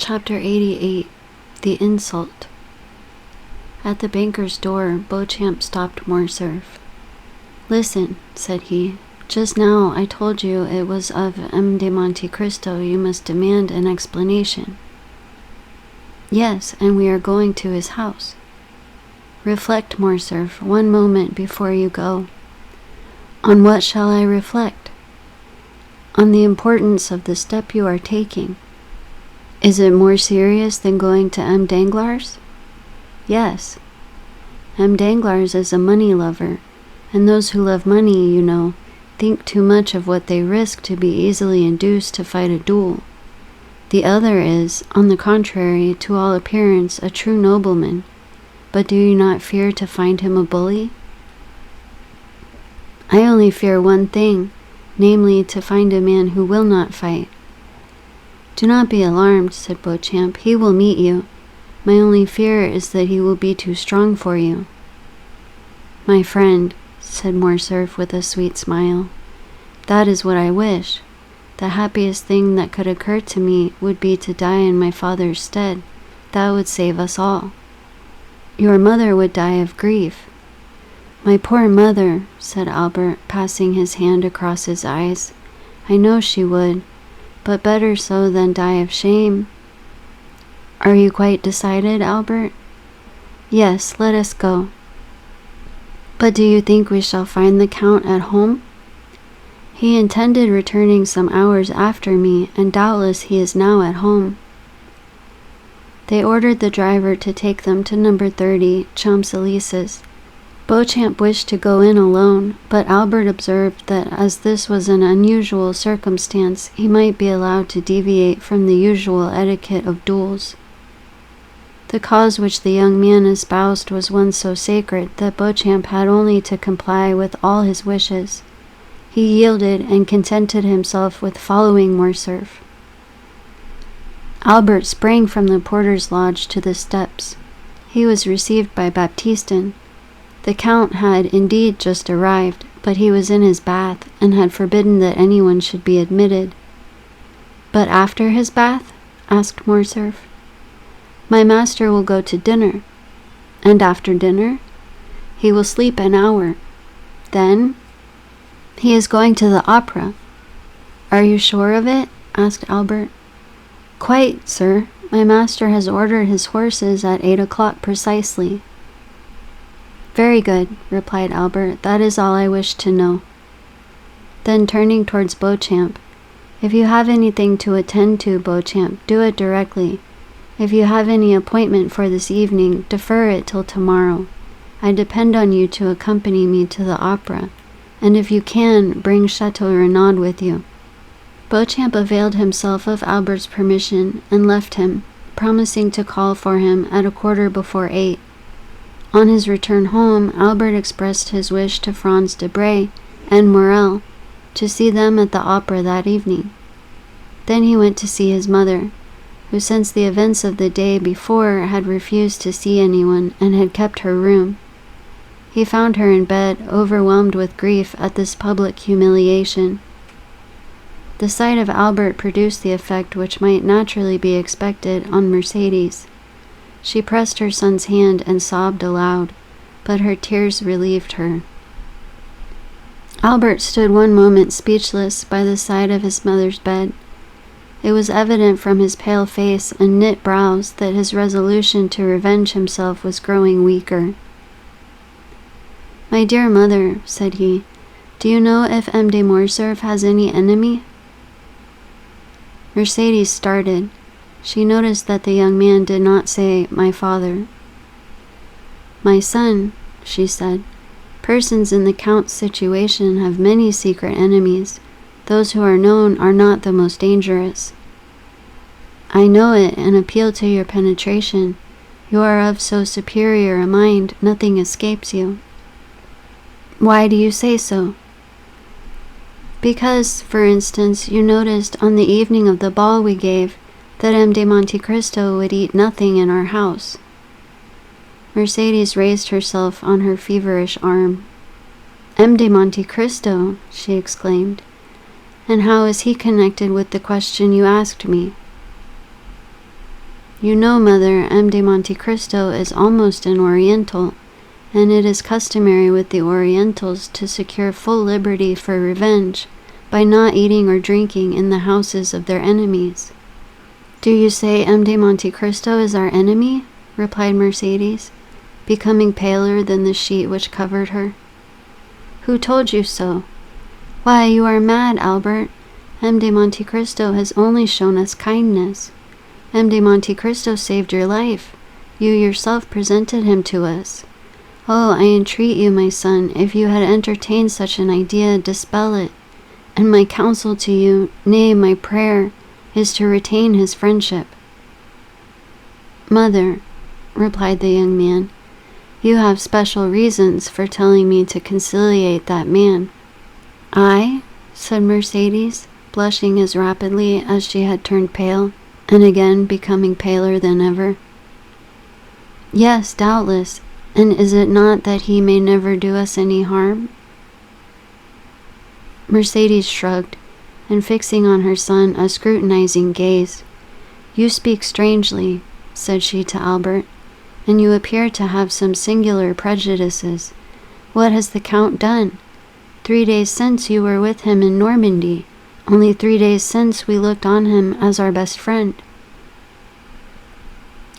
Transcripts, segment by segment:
Chapter 88. The Insult. At the banker's door, Beauchamp stopped Morcerf. "Listen," said he. "Just now I told you it was of M. de Monte Cristo you must demand an explanation." "Yes, and we are going to his house." "Reflect, Morcerf, one moment before you go." "On what shall I reflect?" "On the importance of the step you are taking." "Is it more serious than going to M. Danglars?" "Yes. M. Danglars is a money lover, and those who love money, you know, think too much of what they risk to be easily induced to fight a duel. The other is, on the contrary, to all appearance, a true nobleman. But do you not fear to find him a bully?" "I only fear one thing, namely, to find a man who will not fight." "Do not be alarmed," said Beauchamp. "He will meet you. My only fear is that he will be too strong for you." "My friend," said Morcerf with a sweet smile, "that is what I wish. The happiest thing that could occur to me would be to die in my father's stead. That would save us all." "Your mother would die of grief." "My poor mother," said Albert, passing his hand across his eyes. "I know she would, but better so than die of shame." "Are you quite decided, Albert?" "Yes, let us go." "But do you think we shall find the Count at home?" "He intended returning some hours after me, and doubtless he is now at home." They ordered the driver to take them to number 30, Champs-Élysées. Beauchamp wished to go in alone, but Albert observed that as this was an unusual circumstance, he might be allowed to deviate from the usual etiquette of duels. The cause which the young man espoused was one so sacred that Beauchamp had only to comply with all his wishes. He yielded and contented himself with following Morcerf. Albert sprang from the porter's lodge to the steps. He was received by Baptistin. The Count had indeed just arrived, but he was in his bath, and had forbidden that anyone should be admitted. "But after his bath?" asked Morcerf. "My master will go to dinner." "And after dinner?" "He will sleep an hour." "Then?" "He is going to the opera." "Are you sure of it?" asked Albert. "Quite, sir. My master has ordered his horses at 8 o'clock precisely." "Very good," replied Albert. "That is all I wished to know." Then turning towards Beauchamp, "If you have anything to attend to, Beauchamp, do it directly. If you have any appointment for this evening, defer it till tomorrow. I depend on you to accompany me to the opera, and if you can, bring Chateau Renaud with you." Beauchamp availed himself of Albert's permission and left him, promising to call for him at 8:15. On his return home, Albert expressed his wish to Franz Debray and Morel to see them at the opera that evening. Then he went to see his mother, who since the events of the day before had refused to see anyone and had kept her room. He found her in bed, overwhelmed with grief at this public humiliation. The sight of Albert produced the effect which might naturally be expected on Mercédès. She pressed her son's hand and sobbed aloud, but her tears relieved her. Albert stood one moment speechless by the side of his mother's bed. It was evident from his pale face and knit brows that his resolution to revenge himself was growing weaker. "My dear mother," said he, "do you know if M. de Morcerf has any enemy?" Mercédès started. She noticed that the young man did not say, "my father." "My son," she said, "persons in the Count's situation have many secret enemies. Those who are known are not the most dangerous." "I know it, and appeal to your penetration. You are of so superior a mind, nothing escapes you." "Why do you say so?" "Because, for instance, you noticed on the evening of the ball we gave that M. de Monte Cristo would eat nothing in our house." Mercédès raised herself on her feverish arm. "M. de Monte Cristo!" she exclaimed. "And how is he connected with the question you asked me?" You know, Mother, M. de Monte Cristo is almost an Oriental, and it is customary with the Orientals to secure full liberty for revenge by not eating or drinking in the houses of their enemies." "Do you say M. de Monte Cristo is our enemy?" replied Mercedes, becoming paler than the sheet which covered her. "Who told you so?" "Why, you are mad, Albert. M. de Monte Cristo has only shown us kindness. M. de Monte Cristo saved your life. You yourself presented him to us. Oh, I entreat you, my son, if you had entertained such an idea, dispel it. And my counsel to you, nay, my prayer, is to retain his friendship." "Mother," replied the young man, "you have special reasons for telling me to conciliate that man." "I?" said Mercedes, blushing as rapidly as she had turned pale, and again becoming paler than ever. "Yes, doubtless. And is it not that he may never do us any harm?" Mercedes shrugged, and fixing on her son a scrutinizing gaze, "You speak strangely," said she to Albert, "and you appear to have some singular prejudices. What has the Count done? 3 days since you were with him in Normandy. Only 3 days since we looked on him as our best friend."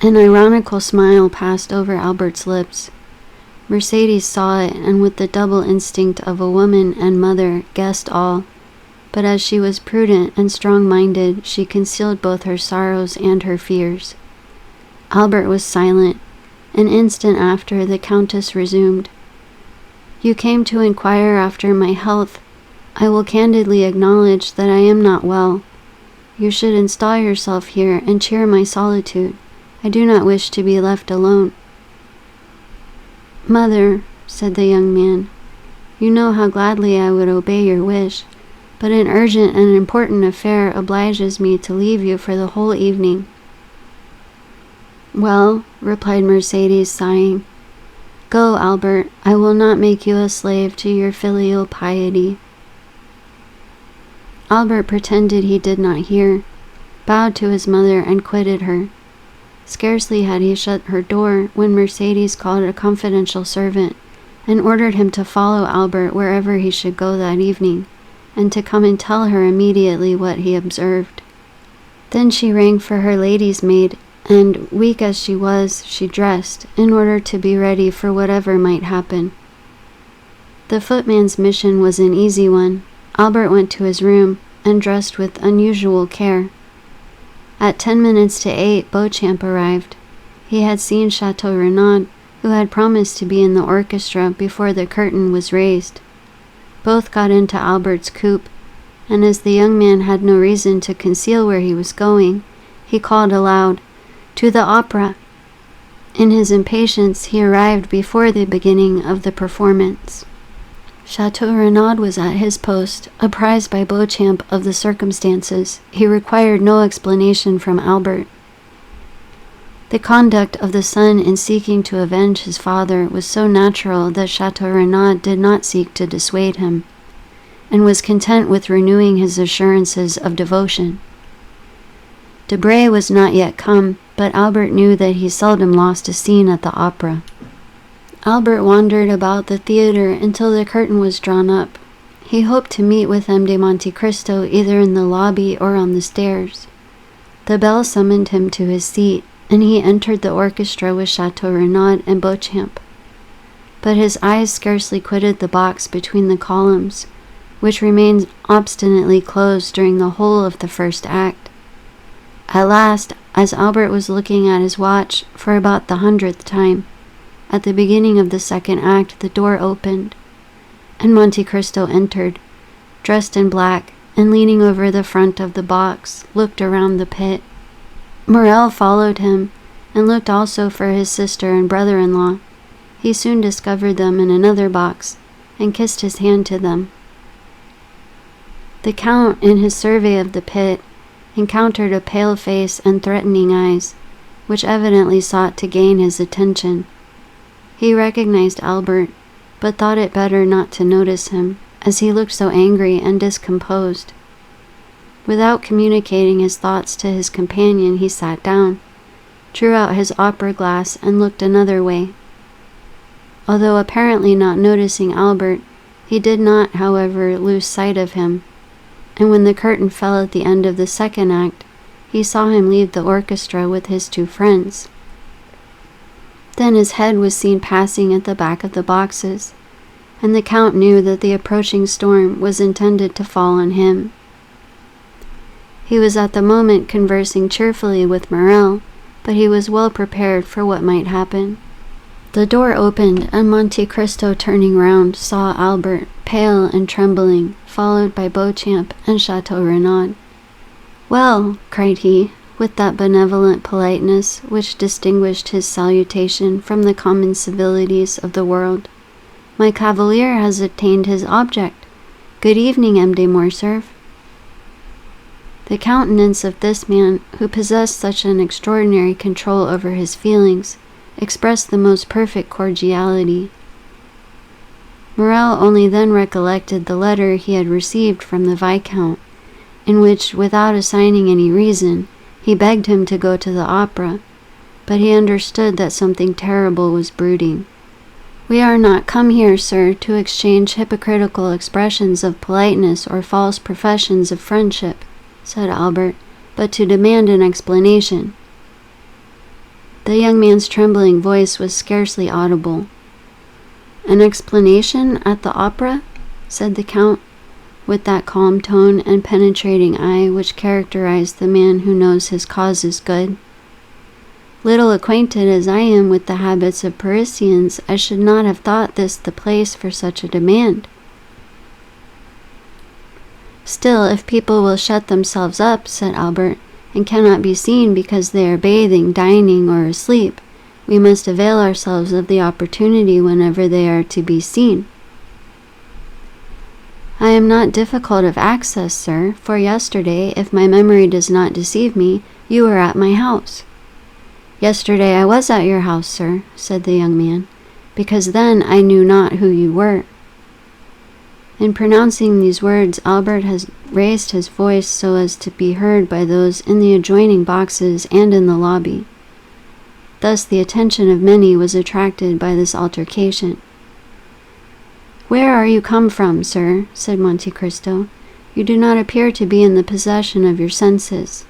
An ironical smile passed over Albert's lips. Mercedes saw it, and with the double instinct of a woman and mother, guessed all. But as she was prudent and strong-minded, she concealed both her sorrows and her fears. Albert was silent. An instant after, the Countess resumed. "You came to inquire after my health. I will candidly acknowledge that I am not well. You should install yourself here and cheer my solitude. I do not wish to be left alone." "Mother," said the young man, "you know how gladly I would obey your wish, but an urgent and important affair obliges me to leave you for the whole evening." "Well," replied Mercedes, sighing, "go, Albert. I will not make you a slave to your filial piety." Albert pretended he did not hear, bowed to his mother, and quitted her. Scarcely had he shut her door when Mercedes called a confidential servant and ordered him to follow Albert wherever he should go that evening, and to come and tell her immediately what he observed. Then she rang for her lady's maid, and, weak as she was, she dressed, in order to be ready for whatever might happen. The footman's mission was an easy one. Albert went to his room, and dressed with unusual care. At 10 minutes to 8, Beauchamp arrived. He had seen Chateau Renaud, who had promised to be in the orchestra before the curtain was raised. Both got into Albert's coupe, and as the young man had no reason to conceal where he was going, he called aloud, "To the opera!" In his impatience, he arrived before the beginning of the performance. Chateau Renaud was at his post, apprised by Beauchamp of the circumstances. He required no explanation from Albert. The conduct of the son in seeking to avenge his father was so natural that Chateau Renaud did not seek to dissuade him, and was content with renewing his assurances of devotion. Debray was not yet come, but Albert knew that he seldom lost a scene at the opera. Albert wandered about the theater until the curtain was drawn up. He hoped to meet with M. de Monte Cristo either in the lobby or on the stairs. The bell summoned him to his seat, and he entered the orchestra with Chateau Renaud and Beauchamp. But his eyes scarcely quitted the box between the columns, which remained obstinately closed during the whole of the first act. At last, as Albert was looking at his watch for about the 100th time, at the beginning of the second act the door opened, and Monte Cristo entered, dressed in black, and leaning over the front of the box, looked around the pit. Morel followed him, and looked also for his sister and brother-in-law. He soon discovered them in another box, and kissed his hand to them. The Count, in his survey of the pit, encountered a pale face and threatening eyes, which evidently sought to gain his attention. He recognized Albert, but thought it better not to notice him, as he looked so angry and discomposed. Without communicating his thoughts to his companion, he sat down, drew out his opera glass and looked another way. Although apparently not noticing Albert, he did not, however, lose sight of him, and when the curtain fell at the end of the second act, he saw him leave the orchestra with his two friends. Then his head was seen passing at the back of the boxes, and the Count knew that the approaching storm was intended to fall on him. He was at the moment conversing cheerfully with Morel, but he was well prepared for what might happen. The door opened, and Monte Cristo, turning round, saw Albert, pale and trembling, followed by Beauchamp and Chateau Renaud. "Well," cried he, with that benevolent politeness which distinguished his salutation from the common civilities of the world, "my cavalier has attained his object. Good evening, M. de Morcerf." The countenance of this man, who possessed such an extraordinary control over his feelings, expressed the most perfect cordiality. Morel only then recollected the letter he had received from the Viscount, in which, without assigning any reason, he begged him to go to the opera, but he understood that something terrible was brooding. "We are not come here, sir, to exchange hypocritical expressions of politeness or false professions of friendship," said Albert, "but to demand an explanation." The young man's trembling voice was scarcely audible. "An explanation at the opera?" said the Count, with that calm tone and penetrating eye which characterized the man who knows his cause is good. "Little acquainted as I am with the habits of Parisians, I should not have thought this the place for such a demand." "Still, if people will shut themselves up," said Albert, "and cannot be seen because they are bathing, dining, or asleep, we must avail ourselves of the opportunity whenever they are to be seen." "I am not difficult of access, sir, for yesterday, if my memory does not deceive me, you were at my house." "Yesterday I was at your house, sir," said the young man, "because then I knew not who you were." In pronouncing these words, Albert has raised his voice so as to be heard by those in the adjoining boxes and in the lobby. Thus the attention of many was attracted by this altercation. "Where are you come from, sir?" said Monte Cristo. "You do not appear to be in the possession of your senses."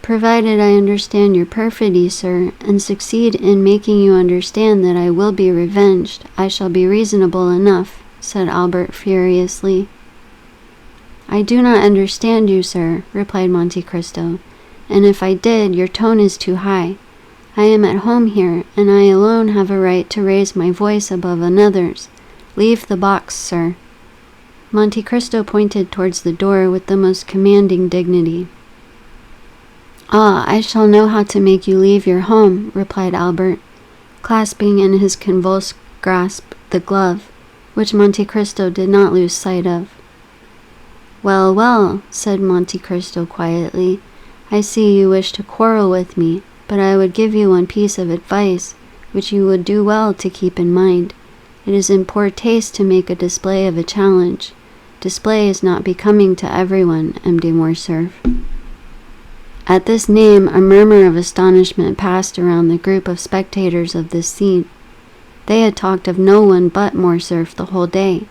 "Provided I understand your perfidy, sir, and succeed in making you understand that I will be revenged, I shall be reasonable enough," said Albert furiously. "I do not understand you, sir," replied Monte Cristo, "and if I did, your tone is too high. I am at home here, and I alone have a right to raise my voice above another's. Leave the box, sir." Monte Cristo pointed towards the door with the most commanding dignity. "Ah, I shall know how to make you leave your home," replied Albert, clasping in his convulsed grasp the glove, which Monte Cristo did not lose sight of. "Well, well," said Monte Cristo quietly, "I see you wish to quarrel with me, but I would give you one piece of advice, which you would do well to keep in mind. It is in poor taste to make a display of a challenge. Display is not becoming to everyone, M. de Morcerf." At this name, a murmur of astonishment passed around the group of spectators of this scene. They had talked of no one but Morcerf the whole day.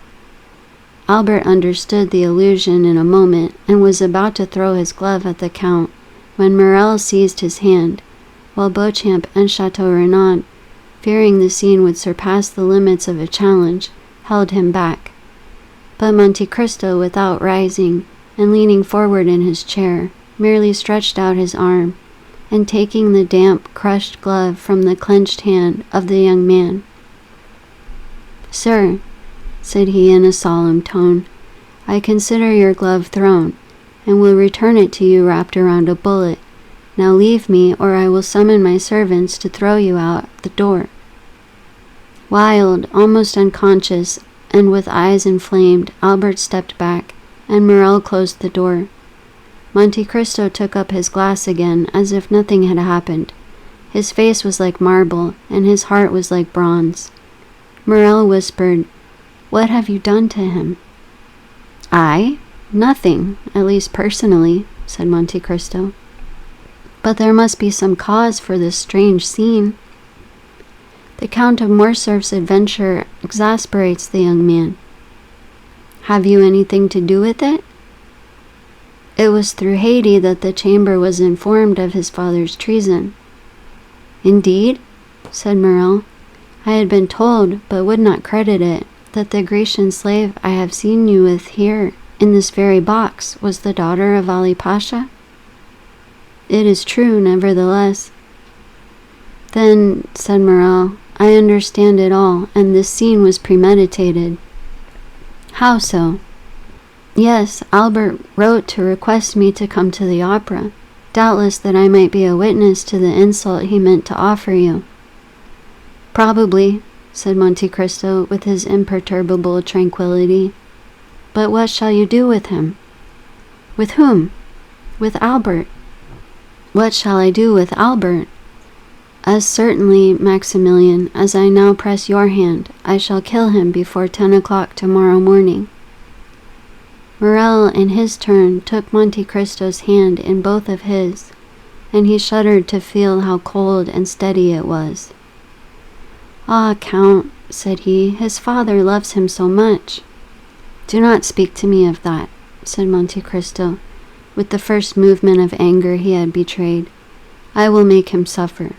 Albert understood the allusion in a moment, and was about to throw his glove at the Count, when Morel seized his hand, while Beauchamp and Chateau Renaud, fearing the scene would surpass the limits of a challenge, held him back. But Monte Cristo, without rising, and leaning forward in his chair, merely stretched out his arm, and taking the damp, crushed glove from the clenched hand of the young man, "Sir," said he in a solemn tone, "I consider your glove thrown, and will return it to you wrapped around a bullet. Now leave me, or I will summon my servants to throw you out the door." Wild, almost unconscious, and with eyes inflamed, Albert stepped back, and Morel closed the door. Monte Cristo took up his glass again, as if nothing had happened. His face was like marble, and his heart was like bronze. Morel whispered, "What have you done to him?" "I? Nothing, at least personally," said Monte Cristo. But there must be some cause for this strange scene. The Count of Morcerf's adventure exasperates the young man. Have you anything to do with it? It was through Haydée that the chamber was informed of his father's treason. Indeed, said Morrel. I had been told, but would not credit it, that the Grecian slave I have seen you with here, in this very box, was the daughter of Ali Pasha. It is true, nevertheless. Then, said Morrel, I understand it all, and this scene was premeditated. How so? Yes, Albert wrote to request me to come to the opera, doubtless that I might be a witness to the insult he meant to offer you. Probably, said Monte Cristo with his imperturbable tranquillity. But what shall you do with him? With whom? With Albert. What shall I do with Albert? As certainly, Maximilian, as I now press your hand, I shall kill him before 10 o'clock tomorrow morning. Morrel, in his turn, took Monte Cristo's hand in both of his, and he shuddered to feel how cold and steady it was. Ah, Count, said he, his father loves him so much. Do not speak to me of that, said Monte Cristo, with the first movement of anger he had betrayed. I will make him suffer.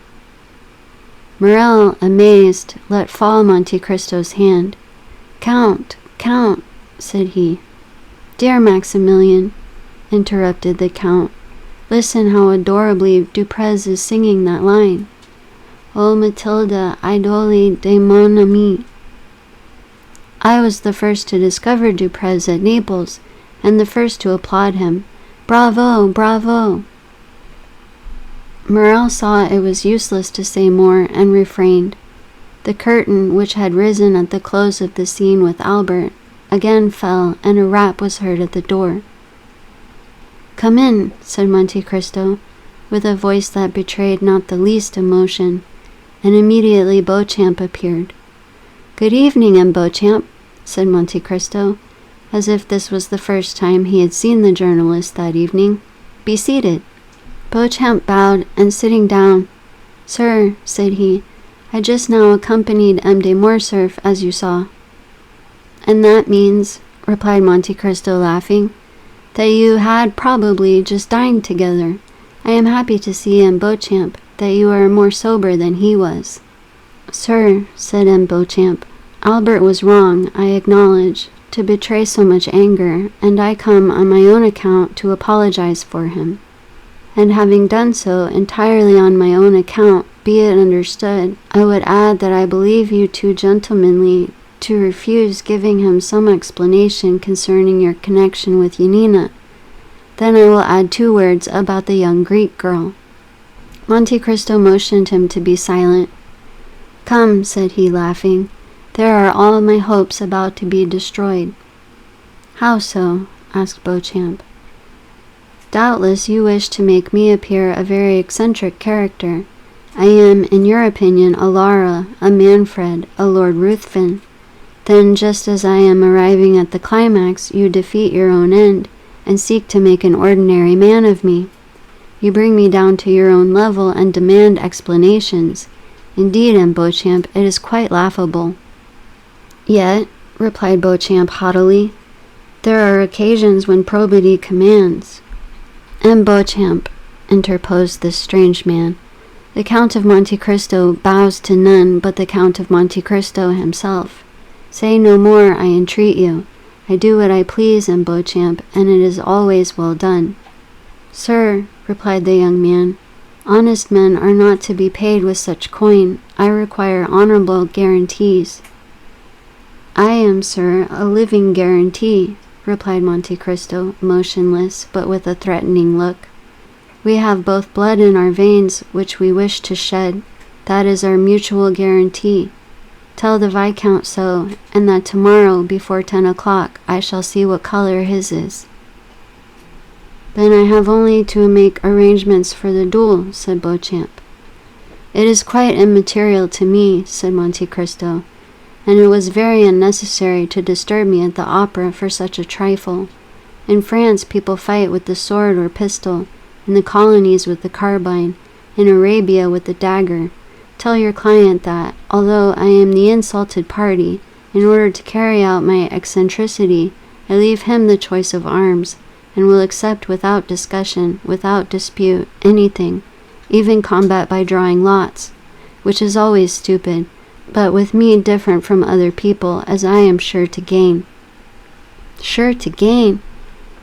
Morrel, amazed, let fall Monte Cristo's hand. Count, said he. Dear Maximilian, interrupted the Count, listen how adorably Duprez is singing that line. O Matilda, idole de mon ami. I was the first to discover Duprez at Naples, and the first to applaud him. Bravo, bravo! Morrel saw it was useless to say more, and refrained. The curtain, which had risen at the close of the scene with Albert, again fell, and a rap was heard at the door. Come in, said Monte Cristo, with a voice that betrayed not the least emotion, and immediately Beauchamp appeared. Good evening, M. Beauchamp, said Monte Cristo, as if this was the first time he had seen the journalist that evening. Be seated. Beauchamp bowed, and sitting down, Sir, said he, I just now accompanied M. de Morcerf, as you saw. And that means, replied Monte Cristo, laughing, that you had probably just dined together. I am happy to see, M. Beauchamp, that you are more sober than he was. Sir, said M. Beauchamp, Albert was wrong, I acknowledge, to betray so much anger, and I come on my own account to apologize for him. And having done so entirely on my own account, be it understood, I would add that I believe you too gentlemanly to refuse giving him some explanation concerning your connection with Yanina. Then I will add 2 words about the young Greek girl. Monte Cristo motioned him to be silent. Come, said he, laughing, there are all my hopes about to be destroyed. How so? asked Beauchamp. Doubtless you wish to make me appear a very eccentric character. I am, in your opinion, a Lara, a Manfred, a Lord Ruthven. Then, just as I am arriving at the climax, you defeat your own end, and seek to make an ordinary man of me. You bring me down to your own level and demand explanations. Indeed, M. Beauchamp, it is quite laughable. Yet, replied Beauchamp haughtily, there are occasions when probity commands. M. Beauchamp, interposed this strange man, the Count of Monte Cristo bows to none but the Count of Monte Cristo himself. Say no more, I entreat you. I do what I please, M. Beauchamp, and it is always well done. Sir, replied the young man, honest men are not to be paid with such coin. I require honorable guarantees. I am, sir, a living guarantee, replied Monte Cristo, motionless, but with a threatening look. We have both blood in our veins, which we wish to shed. That is our mutual guarantee. Tell the Viscount so, and that tomorrow, before 10 o'clock, I shall see what color his is. Then I have only to make arrangements for the duel, said Beauchamp. It is quite immaterial to me, said Monte Cristo, and it was very unnecessary to disturb me at the opera for such a trifle. In France people fight with the sword or pistol, in the colonies with the carbine, in Arabia with the dagger. Tell your client that, although I am the insulted party, in order to carry out my eccentricity, I leave him the choice of arms, and will accept without discussion, without dispute, anything, even combat by drawing lots, which is always stupid, but with me different from other people, as I am sure to gain." "Sure to gain,"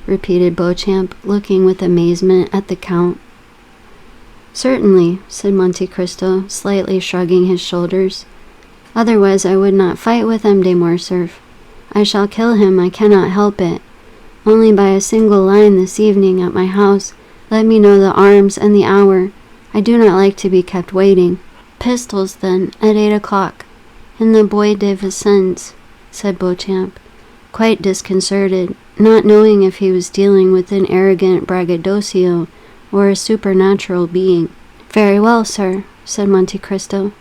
repeated Beauchamp, looking with amazement at the Count. "Certainly," said Monte Cristo, slightly shrugging his shoulders. "Otherwise I would not fight with M. de Morcerf. I shall kill him, I cannot help it. Only by a single line this evening at my house, let me know the arms and the hour. I do not like to be kept waiting." "Pistols, then, at 8 o'clock, in the Bois de Vincennes," said Beauchamp, quite disconcerted, not knowing if he was dealing with an arrogant braggadocio or a supernatural being. "Very well, sir," said Monte Cristo.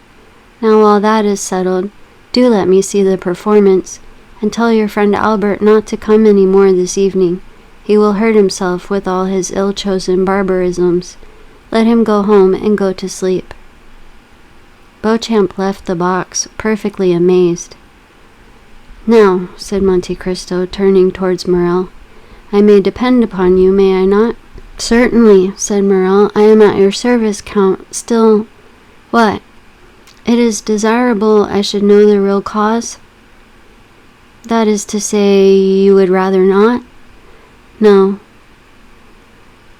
"Now all that is settled, do let me see the performance, and tell your friend Albert not to come any more this evening. He will hurt himself with all his ill-chosen barbarisms. Let him go home and go to sleep." Beauchamp left the box, perfectly amazed. "Now," said Monte Cristo, turning towards Morrel, "I may depend upon you, may I not?" "Certainly," said Morrel. "I am at your service, Count. Still—" "What?" "It is desirable I should know the real cause?" "That is to say, you would rather not?" "No.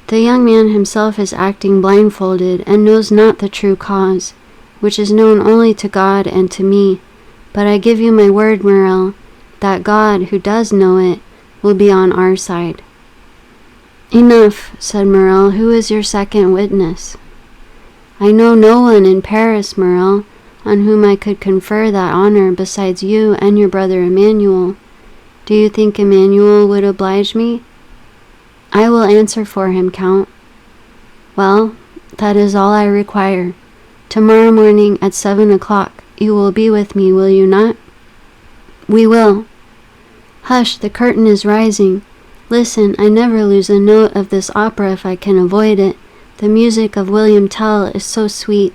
The young man himself is acting blindfolded, and knows not the true cause, which is known only to God and to me. But I give you my word, Morrel, that God, who does know it, will be on our side." "Enough," said Morrel. "Who is your second witness?" "I know no one in Paris, Morrel, on whom I could confer that honor besides you and your brother Emmanuel. Do you think Emmanuel would oblige me?" "I will answer for him, Count." "Well, that is all I require. Tomorrow morning at 7 o'clock you will be with me, will you not?" "We will." "Hush, the curtain is rising. Listen, I never lose a note of this opera if I can avoid it. The music of William Tell is so sweet.